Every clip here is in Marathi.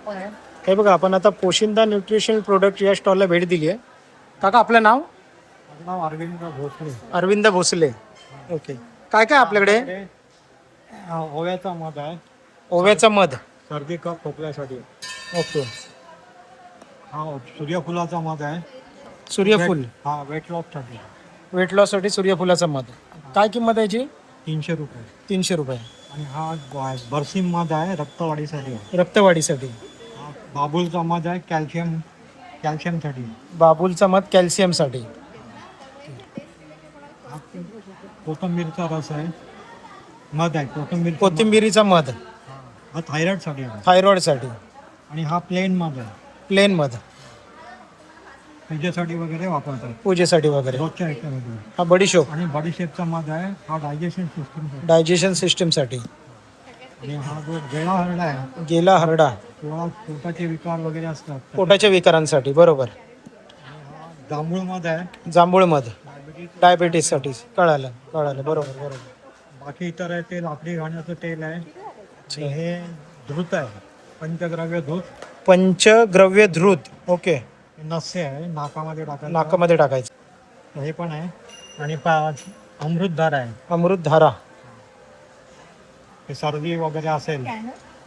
हे बघा, आपण आता पोशिंदा न्यूट्रिशन प्रोडक्ट या स्टॉलला भेट दिली आहे. काका आपलं नाव? माझं नाव अरविंद भोसले. अरविंद भोसले. ओके. काय काय आपल्याकडे? ओव्याचा मध आहे, ओव्याचं मध. सर्दी कफ खोकल्यासाठी. ओके. हा सूर्यफुलाचा मध आहे. सूर्यफूल. हा वेट लॉससाठी. वेट लॉससाठी सूर्यफुलाचं मध. काय किंमत आहे याची? 300 रुपये. 300 रुपये. आणि हा बरसिम मध आहे, रक्तवाढीसाठी. रक्तवाढीसाठी. हा बाबुलचा मध आहे, कॅल्शियमसाठी. बाबुलचा मध कॅल्शियमसाठी. हा कोथिंबीरचा रस आहे, मध आहे कोथिंबिरीचा मध हा थायरॉइडसाठी आहे. थायरॉइडसाठी. आणि हा प्लेन मध आहे, प्लेन मध पूजेसाठी वगैरे वापरतात, पूजेसाठी वगैरे. रोजच्या ह्याच्यामध्ये. हा बडीशोप. आणि बडीशेपचा मध आहे, हा डायजेशन सिस्टम. डायजेशन सिस्टमसाठी. आणि हा जो गेला हरडा आहे, गेला हरडा किंवा पोटाचे विकार वगैरे असतात, पोटाच्या विकारांसाठी. बरोबर. जांभूळ मध आहे, जांभूळ मध डायबिटीससाठी. कळालं कळालं. बरोबर बरोबर. बाकी इतर आहे ते लाकडी घाण्याचं तेल आहे. आणि हे धूत आहे, पंचद्रव्य धूत. पंचद्रव्य धृत. ओके. नस्य आहे, नाकामध्ये टाकायचं. नाकामध्ये टाकायचं. हे पण आहे. आणि अमृतधार आहे, अमृतधारा. हे सर्दी वगैरे असेल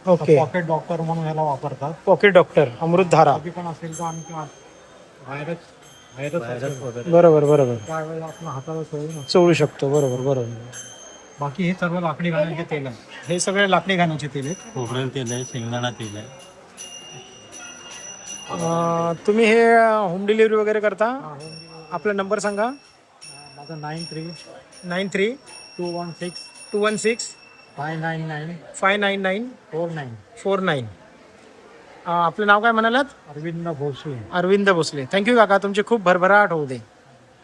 ओके. पॉकेट डॉक्टर म्हणून ह्याला वापरतात. पॉकेट डॉक्टर अमृतधारा. सर्दी पण असेल तर आणखी व्हायरस बरोबर बरोबर. त्यावेळेला आपण हाताला सोडून. चोळू शकतो. बरोबर बरोबर. बाकी हे सर्व लाकडी घाण्याचे तेल आहे. हे सगळे लाकडी घाण्याचे तेल आहेत. खोबरेल तेल आहे, शेंगदाणा तेल आहे. तुम्ही हे होम डिलिव्हरी वगैरे करता? आपला नंबर सांगा. माझा 93 93 216 216 599 599 49. 49. आपलं नाव काय म्हणालात? अरविंद भोसले. अरविंद भोसले. थँक्यू काका, तुमची खूप भरभराट होऊ दे.